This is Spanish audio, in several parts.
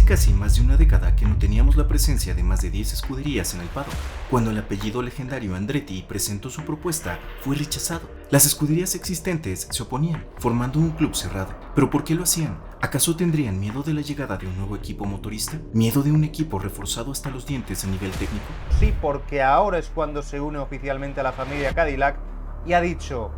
casi más de una década que no teníamos la presencia de más de 10 escuderías en el paddock. Cuando el apellido legendario Andretti presentó su propuesta, fue rechazado. Las escuderías existentes se oponían, formando un club cerrado. ¿Pero por qué lo hacían? ¿Acaso tendrían miedo de la llegada de un nuevo equipo motorista? ¿Miedo de un equipo reforzado hasta los dientes a nivel técnico? Sí, porque ahora es cuando se une oficialmente a la familia Cadillac y ha dicho: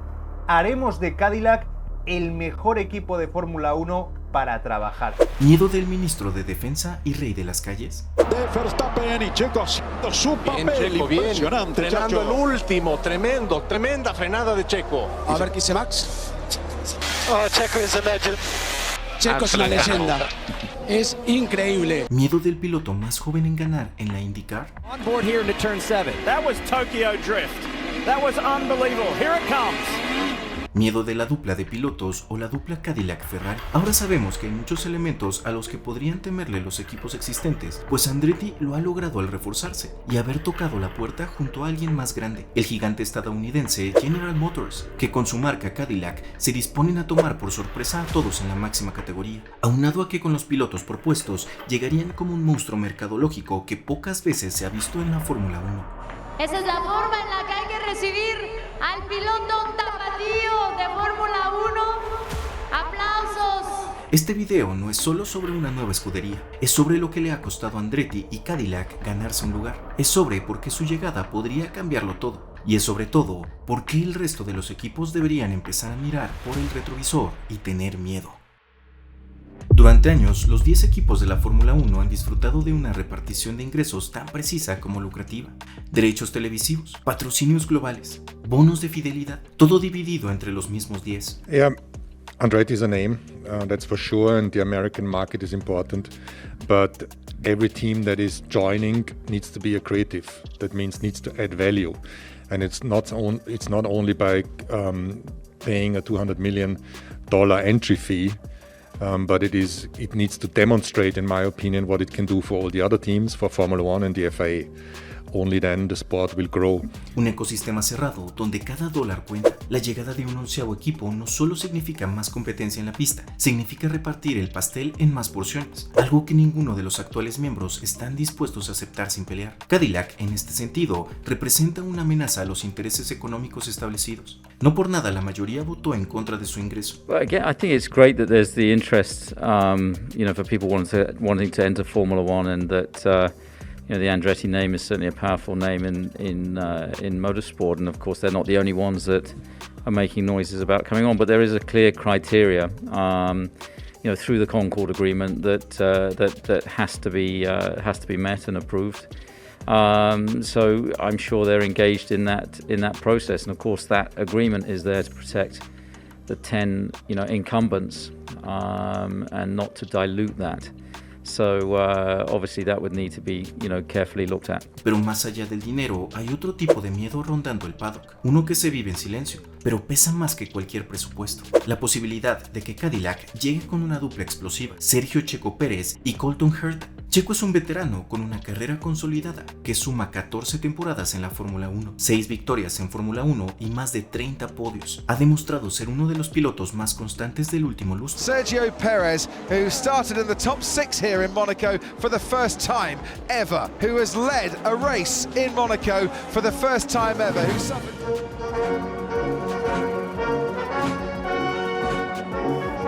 haremos de Cadillac el mejor equipo de Fórmula 1 para trabajar. ¿Miedo del ministro de Defensa y rey de las calles? De Verstappen y Checo haciendo su papel impresionante. Frenando el último, tremenda frenada de Checo. A ver qué dice Max. Checo es a legend. Checo es una leyenda. Es increíble. ¿Miedo del piloto más joven en ganar en la IndyCar? On board here into turn 7. That was Tokyo Drift. That was unbelievable. Here it comes. ¿Miedo de la dupla de pilotos o la dupla Cadillac-Ferrari? Ahora sabemos que hay muchos elementos a los que podrían temerle los equipos existentes, pues Andretti lo ha logrado al reforzarse y haber tocado la puerta junto a alguien más grande, el gigante estadounidense General Motors, que con su marca Cadillac se disponen a tomar por sorpresa a todos en la máxima categoría, aunado a que con los pilotos propuestos llegarían como un monstruo mercadológico que pocas veces se ha visto en la Fórmula 1. Esa es la forma en la que hay que recibir al piloto tapatío de Fórmula 1. ¡Aplausos! Este video no es solo sobre una nueva escudería, es sobre lo que le ha costado a Andretti y Cadillac ganarse un lugar, es sobre por qué su llegada podría cambiarlo todo, y es sobre todo por qué el resto de los equipos deberían empezar a mirar por el retrovisor y tener miedo. Durante años, los 10 equipos de la Fórmula 1 han disfrutado de una repartición de ingresos tan precisa como lucrativa. Derechos televisivos, patrocinios globales, bonos de fidelidad, todo dividido entre los mismos 10. Yeah, Andretti is a name, that's for sure, and the American market is important. But every team that is joining needs to be a creative. That means needs to add value, and it's not only by paying a $200 million entry fee. But it needs to demonstrate, in my opinion, what it can do for all the other teams, for Formula One and the FIA. Only then the sport will grow. Un ecosistema cerrado donde cada dólar cuenta. La llegada de un onceavo equipo no solo significa más competencia en la pista, significa repartir el pastel en más porciones, algo que ninguno de los actuales miembros están dispuestos a aceptar sin pelear. Cadillac, en este sentido, representa una amenaza a los intereses económicos establecidos. No por nada la mayoría votó en contra de su ingreso. Well, again, I think it's great that there's the interest, for people wanting to enter Formula One, and that the Andretti name is certainly a powerful name in motorsport, and of course they're not the only ones that are making noises about coming on. But there is a clear criteria, through the Concord Agreement that has to be met and approved. So I'm sure they're engaged in that process, and of course that agreement is there to protect the 10 incumbents and not to dilute that. So obviously that would need to be carefully looked at. Pero más allá del dinero, hay otro tipo de miedo rondando el paddock, uno que se vive en silencio, pero pesa más que cualquier presupuesto. La posibilidad de que Cadillac llegue con una dupla explosiva, Sergio Checo Pérez y Colton Herta. Checo es un veterano con una carrera consolidada que suma 14 temporadas en la Fórmula 1, 6 victorias en Fórmula 1 y más de 30 podios. Ha demostrado ser uno de los pilotos más constantes del último lustro. Sergio Perez, who started in the top 6 here in Monaco for the first time ever, who has led a race in Monaco for the first time ever, who suffered...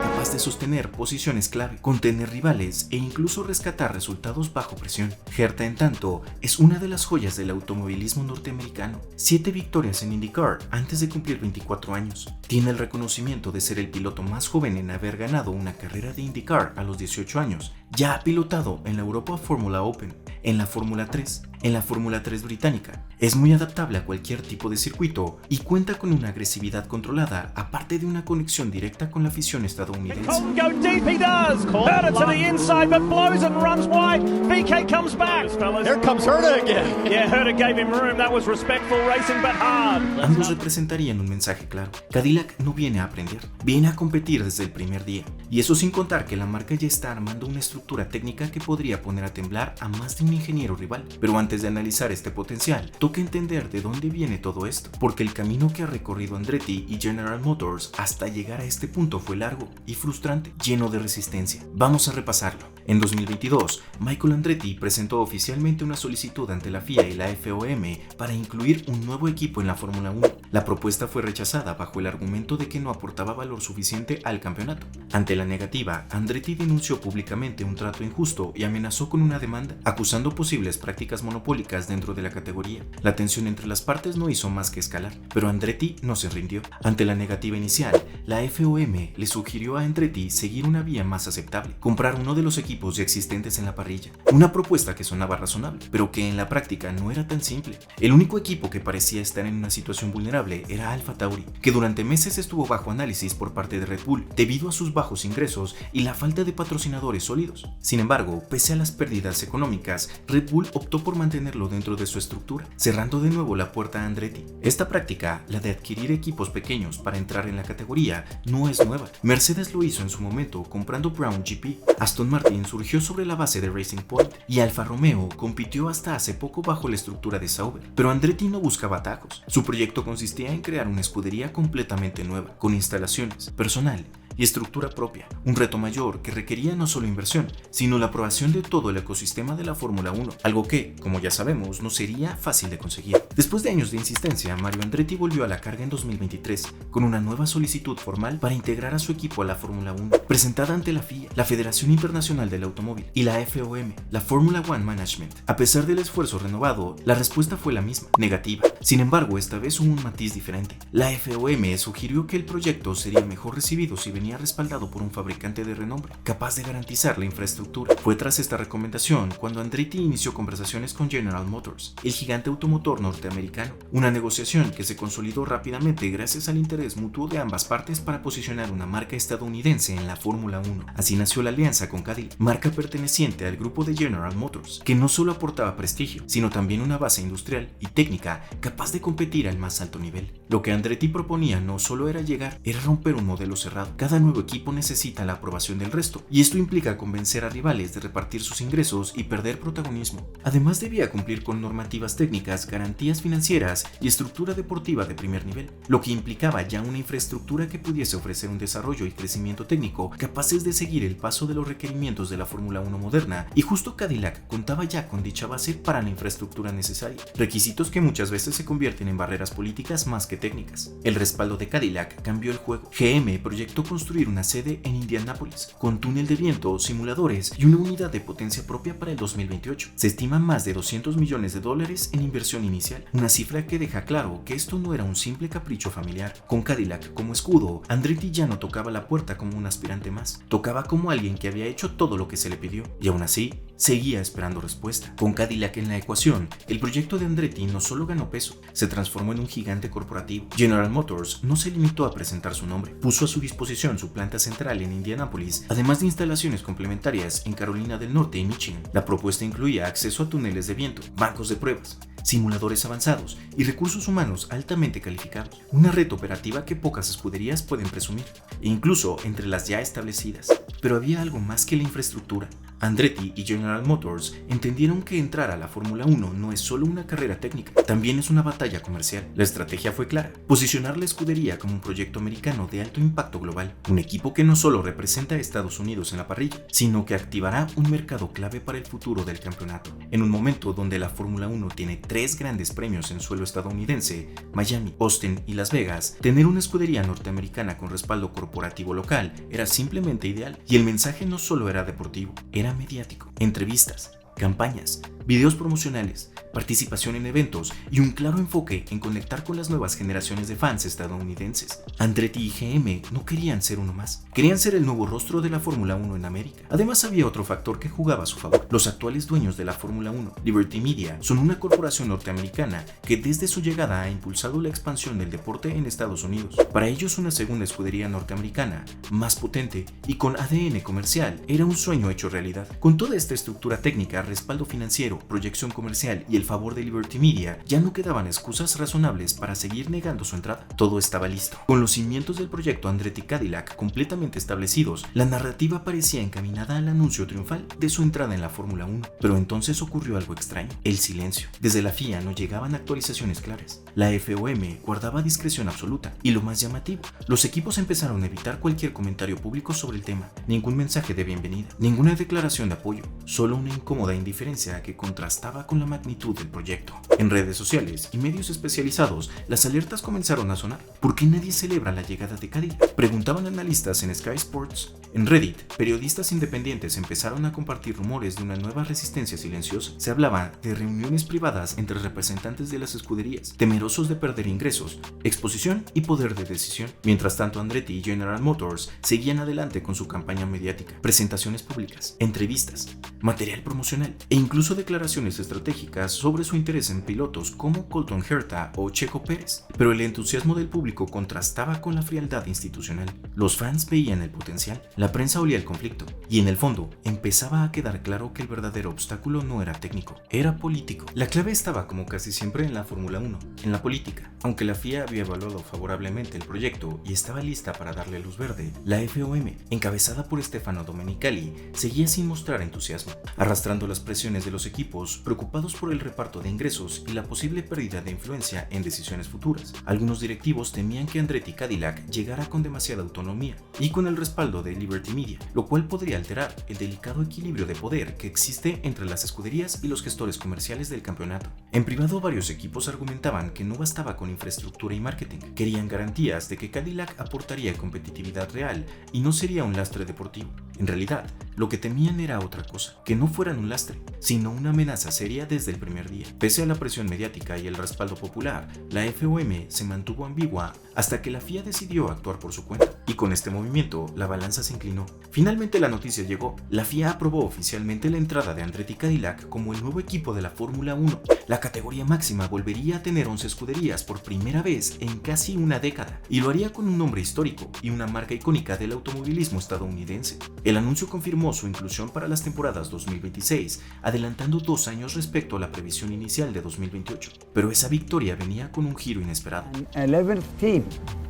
Capaz de sostener posiciones clave, contener rivales e incluso rescatar resultados bajo presión. Herta, en tanto, es una de las joyas del automovilismo norteamericano. 7 victorias en IndyCar antes de cumplir 24 años. Tiene el reconocimiento de ser el piloto más joven en haber ganado una carrera de IndyCar a los 18 años. Ya ha pilotado en la Europa Formula Open, en la Fórmula 3, en la Fórmula 3 británica. Es muy adaptable a cualquier tipo de circuito y cuenta con una agresividad controlada, aparte de una conexión directa con la afición estadounidense. Colton go deep, he does. Herta to the inside, but blows and runs wide. VK comes back. Here comes Herta again. Yeah, Herta gave him room. That was respectful racing, but hard. Ambos representarían un mensaje claro. Cadillac no viene a aprender, viene a competir desde el primer día. Y eso sin contar que la marca ya está armando una estructura técnica que podría poner a temblar a más de un ingeniero rival. Pero antes de analizar este potencial, toca entender de dónde viene todo esto, porque el camino que ha recorrido Andretti y General Motors hasta llegar a este punto fue largo y frustrante, lleno de resistencia. Vamos a repasarlo. En 2022, Michael Andretti presentó oficialmente una solicitud ante la FIA y la FOM para incluir un nuevo equipo en la Fórmula 1. La propuesta fue rechazada bajo el argumento de que no aportaba valor suficiente al campeonato. Ante la negativa, Andretti denunció públicamente un trato injusto y amenazó con una demanda, acusando posibles prácticas monopólicas dentro de la categoría. La tensión entre las partes no hizo más que escalar, pero Andretti no se rindió. Ante la negativa inicial, la FOM le sugirió a Andretti seguir una vía más aceptable, comprar uno de los equipos ya existentes en la parrilla. Una propuesta que sonaba razonable, pero que en la práctica no era tan simple. El único equipo que parecía estar en una situación vulnerable era Alfa Tauri, que durante meses estuvo bajo análisis por parte de Red Bull debido a sus bajos ingresos y la falta de patrocinadores sólidos. Sin embargo, pese a las pérdidas económicas, Red Bull optó por mantenerlo dentro de su estructura, cerrando de nuevo la puerta a Andretti. Esta práctica, la de adquirir equipos pequeños para entrar en la categoría, no es nueva. Mercedes lo hizo en su momento comprando Brown GP. Aston Martin surgió sobre la base de Racing Point y Alfa Romeo compitió hasta hace poco bajo la estructura de Sauber. Pero Andretti no buscaba atajos. Su proyecto consistía en crear una escudería completamente nueva, con instalaciones, personal y estructura propia, un reto mayor que requería no solo inversión, sino la aprobación de todo el ecosistema de la Fórmula 1, algo que, como ya sabemos, no sería fácil de conseguir. Después de años de insistencia, Mario Andretti volvió a la carga en 2023 con una nueva solicitud formal para integrar a su equipo a la Fórmula 1, presentada ante la FIA, la Federación Internacional del Automóvil, y la FOM, la Formula One Management. A pesar del esfuerzo renovado, la respuesta fue la misma, negativa. Sin embargo, esta vez hubo un matiz diferente. La FOM sugirió que el proyecto sería mejor recibido si venía respaldado por un fabricante de renombre, capaz de garantizar la infraestructura. Fue tras esta recomendación cuando Andretti inició conversaciones con General Motors, el gigante automotor norteamericano, una negociación que se consolidó rápidamente gracias al interés mutuo de ambas partes para posicionar una marca estadounidense en la Fórmula 1. Así nació la alianza con Cadillac, marca perteneciente al grupo de General Motors, que no solo aportaba prestigio, sino también una base industrial y técnica capaz de competir al más alto nivel. Lo que Andretti proponía no solo era llegar, era romper un modelo cerrado. Cada nuevo equipo necesita la aprobación del resto, y esto implica convencer a rivales de repartir sus ingresos y perder protagonismo. Además, debía cumplir con normativas técnicas, garantías financieras y estructura deportiva de primer nivel, lo que implicaba ya una infraestructura que pudiese ofrecer un desarrollo y crecimiento técnico capaces de seguir el paso de los requerimientos de la Fórmula 1 moderna, y justo Cadillac contaba ya con dicha base para la infraestructura necesaria, requisitos que muchas veces se convierten en barreras políticas más que técnicas. El respaldo de Cadillac cambió el juego. GM proyectó construir una sede en Indianápolis, con túnel de viento, simuladores y una unidad de potencia propia para el 2028. Se estiman más de $200 millones en inversión inicial, una cifra que deja claro que esto no era un simple capricho familiar. Con Cadillac como escudo, Andretti ya no tocaba la puerta como un aspirante más, tocaba como alguien que había hecho todo lo que se le pidió, y aún así, seguía esperando respuesta. Con Cadillac en la ecuación, el proyecto de Andretti no solo ganó peso, se transformó en un gigante corporativo. General Motors no se limitó a presentar su nombre, puso a su disposición su planta central en Indianápolis, además de instalaciones complementarias en Carolina del Norte y Michigan. La propuesta incluía acceso a túneles de viento, bancos de pruebas, simuladores avanzados y recursos humanos altamente calificados, una red operativa que pocas escuderías pueden presumir, e incluso entre las ya establecidas. Pero había algo más que la infraestructura. Andretti y General Motors entendieron que entrar a la Fórmula 1 no es solo una carrera técnica, también es una batalla comercial. La estrategia fue clara: posicionar la escudería como un proyecto americano de alto impacto global, un equipo que no solo representa a Estados Unidos en la parrilla, sino que activará un mercado clave para el futuro del campeonato. En un momento donde la Fórmula 1 tiene 3 grandes premios en suelo estadounidense, Miami, Austin y Las Vegas, tener una escudería norteamericana con respaldo corporativo local era simplemente ideal. Y el mensaje no solo era deportivo, era mediático. Entrevistas, campañas, videos promocionales, participación en eventos y un claro enfoque en conectar con las nuevas generaciones de fans estadounidenses. Andretti y GM no querían ser uno más, querían ser el nuevo rostro de la Fórmula 1 en América. Además, había otro factor que jugaba a su favor. Los actuales dueños de la Fórmula 1, Liberty Media, son una corporación norteamericana que desde su llegada ha impulsado la expansión del deporte en Estados Unidos. Para ellos, una segunda escudería norteamericana, más potente y con ADN comercial, era un sueño hecho realidad. Con toda esta estructura técnica, respaldo financiero proyección comercial y el favor de Liberty Media, ya no quedaban excusas razonables para seguir negando su entrada. Todo estaba listo. Con los cimientos del proyecto Andretti Cadillac completamente establecidos, la narrativa parecía encaminada al anuncio triunfal de su entrada en la Fórmula 1. Pero entonces ocurrió algo extraño: el silencio. Desde la FIA no llegaban actualizaciones claras. La FOM guardaba discreción absoluta, y lo más llamativo, los equipos empezaron a evitar cualquier comentario público sobre el tema. Ningún mensaje de bienvenida, ninguna declaración de apoyo, solo una incómoda indiferencia que contrastaba con la magnitud del proyecto. En redes sociales y medios especializados, las alertas comenzaron a sonar. ¿Por qué nadie celebra la llegada de Cadillac?, preguntaban analistas en Sky Sports. En Reddit, periodistas independientes empezaron a compartir rumores de una nueva resistencia silenciosa. Se hablaba de reuniones privadas entre representantes de las escuderías, temerosos de perder ingresos, exposición y poder de decisión. Mientras tanto, Andretti y General Motors seguían adelante con su campaña mediática, presentaciones públicas, entrevistas, material promocional e incluso declaraciones estratégicas sobre su interés en pilotos como Colton Herta o Checo Pérez. Pero el entusiasmo del público contrastaba con la frialdad institucional. Los fans veían el potencial, la prensa olía el conflicto, y en el fondo empezaba a quedar claro que el verdadero obstáculo no era técnico, era político. La clave estaba, como casi siempre en la Fórmula 1, en la política. Aunque la FIA había evaluado favorablemente el proyecto y estaba lista para darle luz verde, la FOM, encabezada por Stefano Domenicali, seguía sin mostrar entusiasmo, arrastrando las presiones de los equipos preocupados por el reparto de ingresos y la posible pérdida de influencia en decisiones futuras. Algunos directivos temían que Andretti Cadillac llegara con demasiada autonomía y con el respaldo de Liberty Media, lo cual podría alterar el delicado equilibrio de poder que existe entre las escuderías y los gestores comerciales del campeonato. En privado, varios equipos argumentaban que no bastaba con infraestructura y marketing. Querían garantías de que Cadillac aportaría competitividad real y no sería un lastre deportivo. En realidad, lo que temían era otra cosa: que no fueran un lastre, sino una amenaza seria desde el primer día. Pese a la presión mediática y el respaldo popular, la FOM se mantuvo ambigua hasta que la FIA decidió actuar por su cuenta. Y con este movimiento, la balanza se inclinó. Finalmente la noticia llegó. La FIA aprobó oficialmente la entrada de Andretti Cadillac como el nuevo equipo de la Fórmula 1. La categoría máxima volvería a tener 11 escuderías por primera vez en casi una década, y lo haría con un nombre histórico y una marca icónica del automovilismo estadounidense. El anuncio confirmó su inclusión para las temporadas 2026, adelantando 2 años respecto a la previsión inicial de 2028. Pero esa victoria venía con un giro inesperado. An 11th team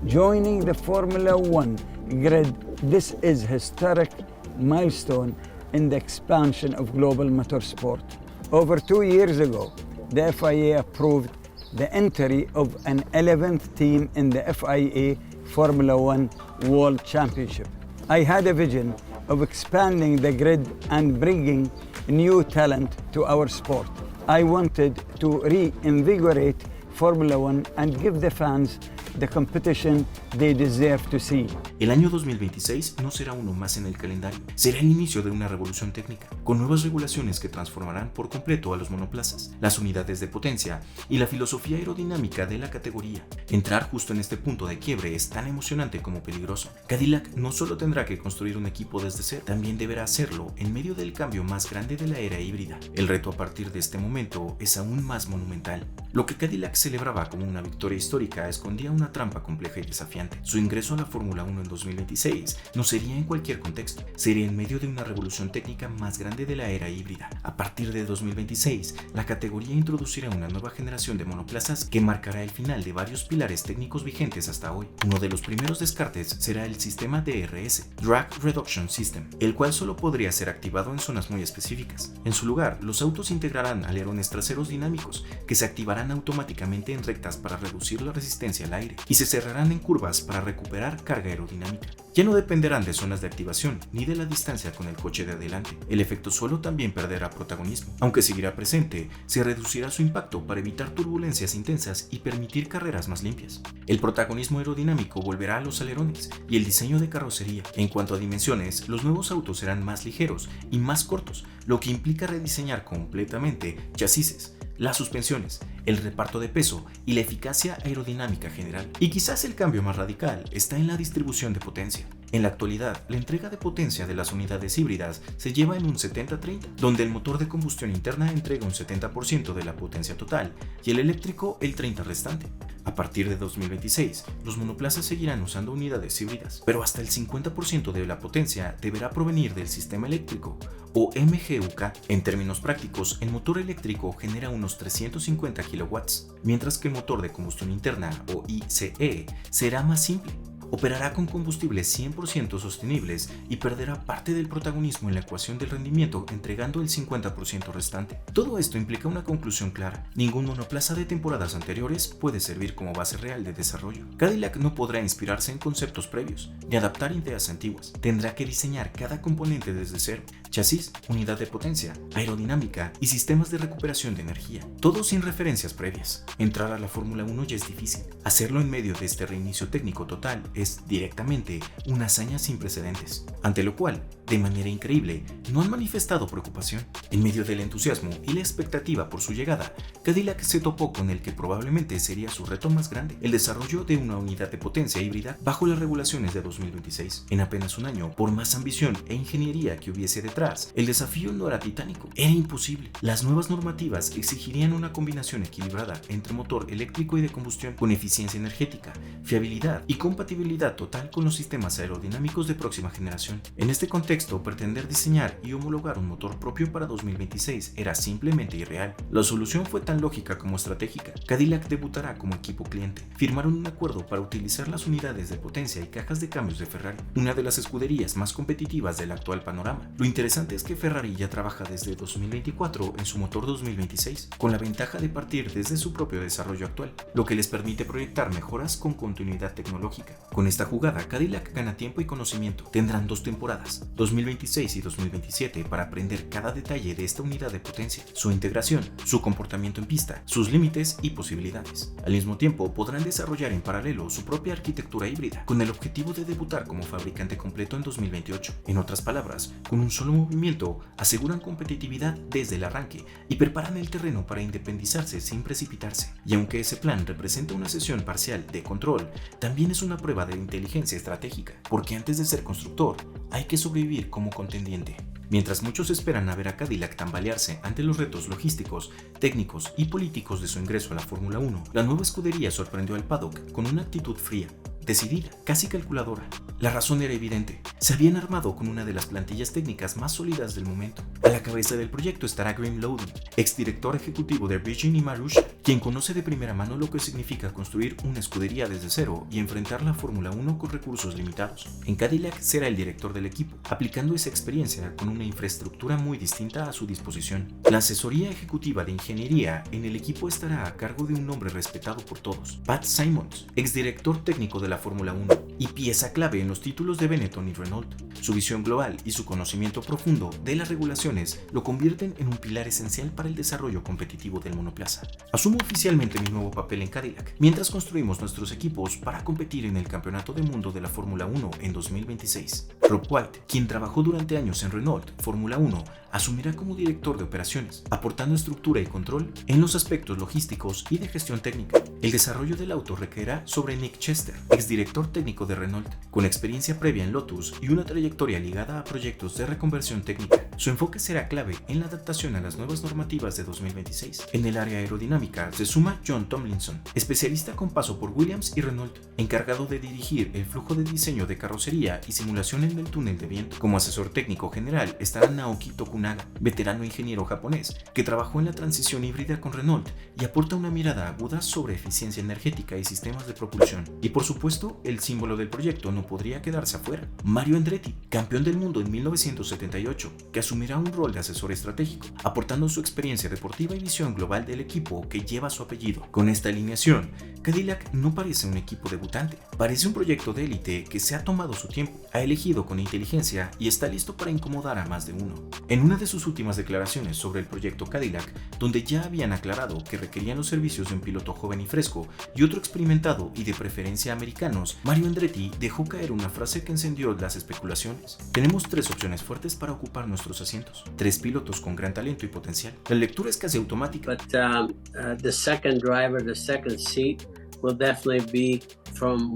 joining the Formula 1 grid. This is historic milestone in the expansion of global motorsport. Over 2 years ago, the FIA approved the entry of an 11th team in the FIA Formula 1 World Championship. I had a vision of expanding the grid and bringing new talent to our sport. I wanted to reinvigorate Formula 1 and give the fans the competition they deserve to see. El año 2026 no será uno más en el calendario, será el inicio de una revolución técnica, con nuevas regulaciones que transformarán por completo a los monoplazas, las unidades de potencia y la filosofía aerodinámica de la categoría. Entrar justo en este punto de quiebre es tan emocionante como peligroso. Cadillac no solo tendrá que construir un equipo desde cero, también deberá hacerlo en medio del cambio más grande de la era híbrida. El reto a partir de este momento es aún más monumental. Lo que Cadillac celebraba como una victoria histórica escondía una trampa compleja y desafiante. Su ingreso a la Fórmula 1 en 2026 no sería en cualquier contexto, sería en medio de una revolución técnica más grande de la era híbrida. A partir de 2026, la categoría introducirá una nueva generación de monoplazas que marcará el final de varios pilares técnicos vigentes hasta hoy. Uno de los primeros descartes será el sistema DRS, Drag Reduction System, el cual solo podría ser activado en zonas muy específicas. En su lugar, los autos integrarán alerones traseros dinámicos que se activarán automáticamente en rectas para reducir la resistencia al aire y se cerrarán en curvas para recuperar carga aerodinámica. Ya no dependerán de zonas de activación ni de la distancia con el coche de adelante. El efecto suelo también perderá protagonismo. Aunque seguirá presente, se reducirá su impacto para evitar turbulencias intensas y permitir carreras más limpias. El protagonismo aerodinámico volverá a los alerones y el diseño de carrocería. En cuanto a dimensiones, los nuevos autos serán más ligeros y más cortos, lo que implica rediseñar completamente chasis, las suspensiones, el reparto de peso y la eficacia aerodinámica general. Y quizás el cambio más radical está en la distribución de potencia. En la actualidad, la entrega de potencia de las unidades híbridas se lleva en un 70-30, donde el motor de combustión interna entrega un 70% de la potencia total y el eléctrico el 30% restante. A partir de 2026, los monoplazas seguirán usando unidades híbridas, pero hasta el 50% de la potencia deberá provenir del sistema eléctrico, o MGUK. En términos prácticos, el motor eléctrico genera unos 350 kW, mientras que el motor de combustión interna, o ICE, será más simple. Operará con combustibles 100% sostenibles y perderá parte del protagonismo en la ecuación del rendimiento, entregando el 50% restante. Todo esto implica una conclusión clara: ningún monoplaza de temporadas anteriores puede servir como base real de desarrollo. Cadillac no podrá inspirarse en conceptos previos, ni adaptar ideas antiguas. Tendrá que diseñar cada componente desde cero: chasis, unidad de potencia, aerodinámica y sistemas de recuperación de energía, todo sin referencias previas. Entrar a la Fórmula 1 ya es difícil. Hacerlo en medio de este reinicio técnico total es directamente una hazaña sin precedentes, ante lo cual, de manera increíble, no han manifestado preocupación. En medio del entusiasmo y la expectativa por su llegada, Cadillac se topó con el que probablemente sería su reto más grande: el desarrollo de una unidad de potencia híbrida bajo las regulaciones de 2026. En apenas un año, por más ambición e ingeniería que hubiese detrás, el desafío no era titánico, era imposible. Las nuevas normativas exigirían una combinación equilibrada entre motor eléctrico y de combustión, con eficiencia energética, fiabilidad y compatibilidad total con los sistemas aerodinámicos de próxima generación. En este contexto, pretender diseñar y homologar un motor propio para 2026 era simplemente irreal. La solución fue tan lógica como estratégica. Cadillac debutará como equipo cliente. Firmaron un acuerdo para utilizar las unidades de potencia y cajas de cambios de Ferrari, una de las escuderías más competitivas del actual panorama. Lo interesante es que Ferrari ya trabaja desde 2024 en su motor 2026, con la ventaja de partir desde su propio desarrollo actual, lo que les permite proyectar mejoras con continuidad tecnológica. Con esta jugada, Cadillac gana tiempo y conocimiento. Tendrán 2 temporadas, 2026 y 2027, para aprender cada detalle de esta unidad de potencia, su integración, su comportamiento en pista, sus límites y posibilidades. Al mismo tiempo, podrán desarrollar en paralelo su propia arquitectura híbrida, con el objetivo de debutar como fabricante completo en 2028. En otras palabras, con un solo movimiento, aseguran competitividad desde el arranque y preparan el terreno para independizarse sin precipitarse. Y aunque ese plan representa una cesión parcial de control, también es una prueba de inteligencia estratégica, porque antes de ser constructor, hay que sobrevivir como contendiente. Mientras muchos esperan a ver a Cadillac tambalearse ante los retos logísticos, técnicos y políticos de su ingreso a la Fórmula 1, la nueva escudería sorprendió al paddock con una actitud fría, decidida, casi calculadora. La razón era evidente: se habían armado con una de las plantillas técnicas más sólidas del momento. A la cabeza del proyecto estará Graham Lowden, exdirector ejecutivo de Virgin y Marussia, quien conoce de primera mano lo que significa construir una escudería desde cero y enfrentar la Fórmula 1 con recursos limitados. En Cadillac será el director del equipo, aplicando esa experiencia con una infraestructura muy distinta a su disposición. La asesoría ejecutiva de ingeniería en el equipo estará a cargo de un hombre respetado por todos: Pat Symonds, exdirector técnico de la Fórmula 1 y pieza clave en los títulos de Benetton y Renault. Su visión global y su conocimiento profundo de las regulaciones lo convierten en un pilar esencial para el desarrollo competitivo del monoplaza. Asumo oficialmente mi nuevo papel en Cadillac, mientras construimos nuestros equipos para competir en el Campeonato del Mundo de la Fórmula 1 en 2026. Rob White, quien trabajó durante años en Renault Fórmula 1, asumirá como director de operaciones, aportando estructura y control en los aspectos logísticos y de gestión técnica. El desarrollo del auto recaerá sobre Nick Chester, exdirector técnico de Renault, con experiencia previa en Lotus y una trayectoria ligada a proyectos de reconversión técnica. Su enfoque será clave en la adaptación a las nuevas normativas de 2026. En el área aerodinámica se suma John Tomlinson, especialista con paso por Williams y Renault, encargado de dirigir el flujo de diseño de carrocería y simulación en el túnel de viento. Como asesor técnico general estará Naoki Tokunaga, veterano ingeniero japonés que trabajó en la transición híbrida con Renault y aporta una mirada aguda sobre eficiencia energética y sistemas de propulsión. Y por supuesto, el símbolo del proyecto no podría quedarse afuera: Mario Andretti, campeón del mundo en 1978, que asumirá un rol de asesor estratégico, aportando su experiencia deportiva y visión global del equipo que lleva su apellido. Con esta alineación, Cadillac no parece un equipo debutante, parece un proyecto de élite que se ha tomado su tiempo, ha elegido con inteligencia y está listo para incomodar a más de uno. En una de sus últimas declaraciones sobre el proyecto Cadillac, donde ya habían aclarado que requerían los servicios de un piloto joven y fresco y otro experimentado y de preferencia americanos, Mario Andretti dejó caer una frase que encendió las especulaciones: tenemos 3 opciones fuertes para ocupar nuestros asientos, 3 pilotos con gran talento y potencial. La lectura es casi automática. But the second driver, the second seat will definitely be from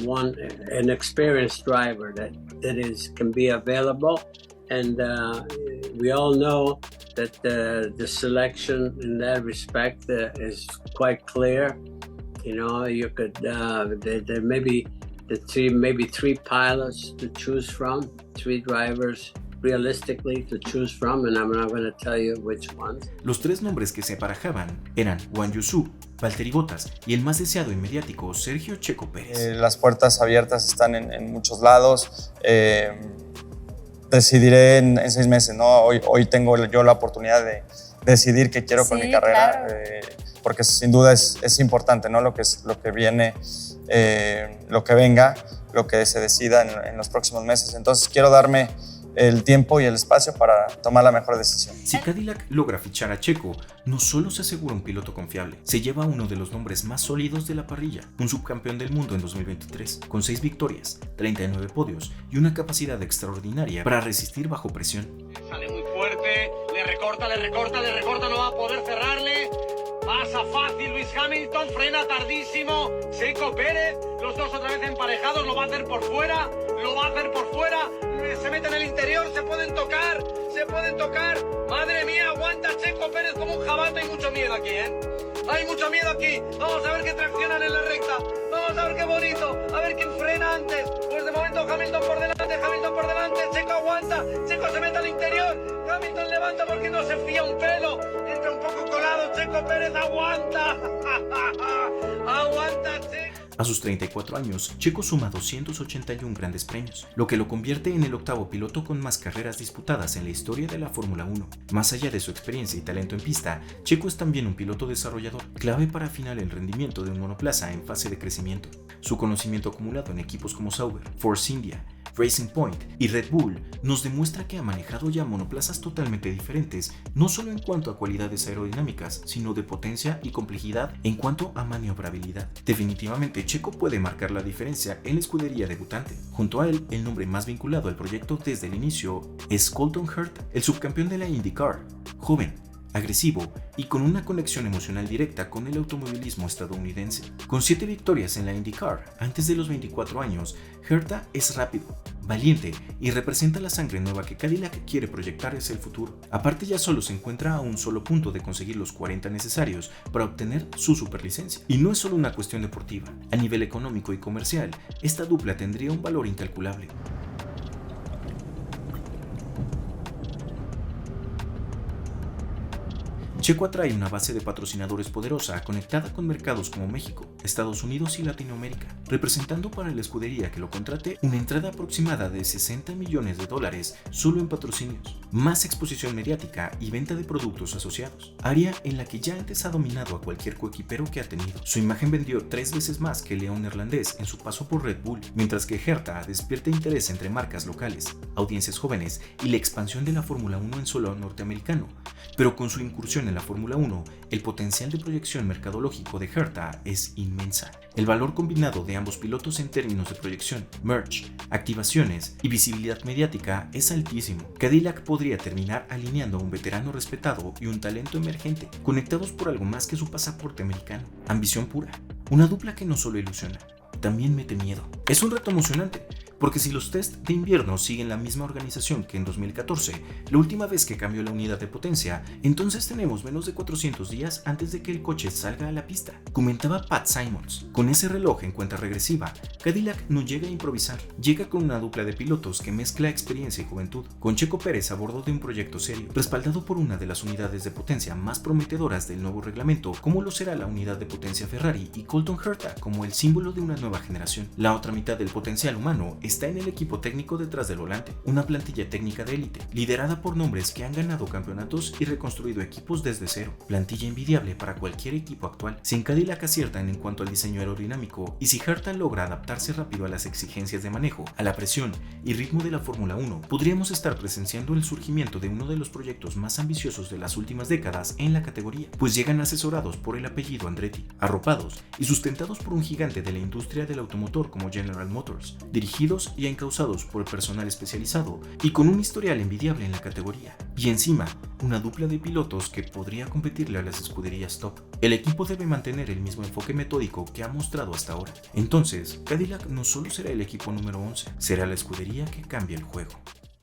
an experienced driver that can be available, and we all know that the selection in that respect is quite clear. You know, you could there may be three pilots to choose from, 3 drivers realistically to choose from, and I'm not going to tell you which ones. Los 3 nombres que se barajaban eran Guan Yu Zhou, Valtteri Bottas y el más deseado y mediático Sergio Checo Pérez. Las puertas abiertas están en muchos lados. Decidiré en 6 meses, ¿no? Hoy tengo yo la oportunidad de decidir qué quiero con mi carrera, claro. Porque sin duda es importante, ¿no? Lo que viene, lo que venga, lo que se decida en los próximos meses. Entonces quiero darme el tiempo y el espacio para tomar la mejor decisión. Si Cadillac logra fichar a Checo, no solo se asegura un piloto confiable, se lleva uno de los nombres más sólidos de la parrilla, un subcampeón del mundo en 2023, con 6 victorias, 39 podios y una capacidad extraordinaria para resistir bajo presión. Sale muy fuerte, le recorta, no va a poder cerrarle. Pasa fácil Lewis Hamilton, frena tardísimo Checo Pérez, los dos otra vez emparejados, lo va a hacer por fuera, se mete en el interior, se pueden tocar, madre mía, aguanta Checo Pérez como un jabalí, hay mucho miedo aquí, hay mucho miedo aquí, vamos a ver qué traccionan en la recta, vamos a ver qué bonito, a ver quién frena antes, pues de momento Hamilton por delante, Checo aguanta, Checo se mete al interior, Hamilton levanta porque no se fía un pelo, entra un poco colado, Checo Pérez aguanta, aguanta Checo. A sus 34 años, Checo suma 281 grandes premios, lo que lo convierte en el 8º piloto con más carreras disputadas en la historia de la Fórmula 1. Más allá de su experiencia y talento en pista, Checo es también un piloto desarrollador, clave para afinar el rendimiento de un monoplaza en fase de crecimiento. Su conocimiento acumulado en equipos como Sauber, Force India, Racing Point y Red Bull nos demuestra que ha manejado ya monoplazas totalmente diferentes, no solo en cuanto a cualidades aerodinámicas, sino de potencia y complejidad en cuanto a maniobrabilidad. Definitivamente Checo puede marcar la diferencia en la escudería debutante. Junto a él, el nombre más vinculado al proyecto desde el inicio es Colton Herta, el subcampeón de la IndyCar, joven, agresivo y con una conexión emocional directa con el automovilismo estadounidense. Con 7 victorias en la IndyCar antes de los 24 años, Herta es rápido, valiente y representa la sangre nueva que Cadillac quiere proyectar hacia el futuro. Aparte, ya solo se encuentra a un solo punto de conseguir los 40 necesarios para obtener su superlicencia. Y no es solo una cuestión deportiva, a nivel económico y comercial, esta dupla tendría un valor incalculable. Checo atrae una base de patrocinadores poderosa conectada con mercados como México, Estados Unidos y Latinoamérica, representando para la escudería que lo contrate una entrada aproximada de $60 millones solo en patrocinios, más exposición mediática y venta de productos asociados, área en la que ya antes ha dominado a cualquier coequipero que ha tenido. Su imagen vendió 3 veces más que el león neerlandés en su paso por Red Bull, mientras que Herta despierta interés entre marcas locales, audiencias jóvenes y la expansión de la Fórmula 1 en suelo norteamericano. Pero con su incursión en la Fórmula 1, el potencial de proyección mercadológico de Herta es inmensa. El valor combinado de ambos pilotos en términos de proyección, merch, activaciones y visibilidad mediática es altísimo. Cadillac podría terminar alineando a un veterano respetado y un talento emergente, conectados por algo más que su pasaporte americano. Ambición pura. Una dupla que no solo ilusiona, también mete miedo. Es un reto emocionante, porque si los test de invierno siguen la misma organización que en 2014, la última vez que cambió la unidad de potencia, entonces tenemos menos de 400 días antes de que el coche salga a la pista, comentaba Pat Symonds. Con ese reloj en cuenta regresiva, Cadillac no llega a improvisar, llega con una dupla de pilotos que mezcla experiencia y juventud, con Checo Pérez a bordo de un proyecto serio, respaldado por una de las unidades de potencia más prometedoras del nuevo reglamento, como lo será la unidad de potencia Ferrari, y Colton Herta como el símbolo de una nueva generación. La otra mitad del potencial humano está en el equipo técnico detrás del volante, una plantilla técnica de élite, liderada por nombres que han ganado campeonatos y reconstruido equipos desde cero, plantilla envidiable para cualquier equipo actual. Si en Cadillac aciertan en cuanto al diseño aerodinámico y si Herta logra adaptarse rápido a las exigencias de manejo, a la presión y ritmo de la Fórmula 1, podríamos estar presenciando el surgimiento de uno de los proyectos más ambiciosos de las últimas décadas en la categoría, pues llegan asesorados por el apellido Andretti, arropados y sustentados por un gigante de la industria del automotor como General Motors, dirigido dirigidos y encausados por personal especializado y con un historial envidiable en la categoría. Y encima, una dupla de pilotos que podría competirle a las escuderías top. El equipo debe mantener el mismo enfoque metódico que ha mostrado hasta ahora. Entonces, Cadillac no solo será el equipo número 11, será la escudería que cambia el juego.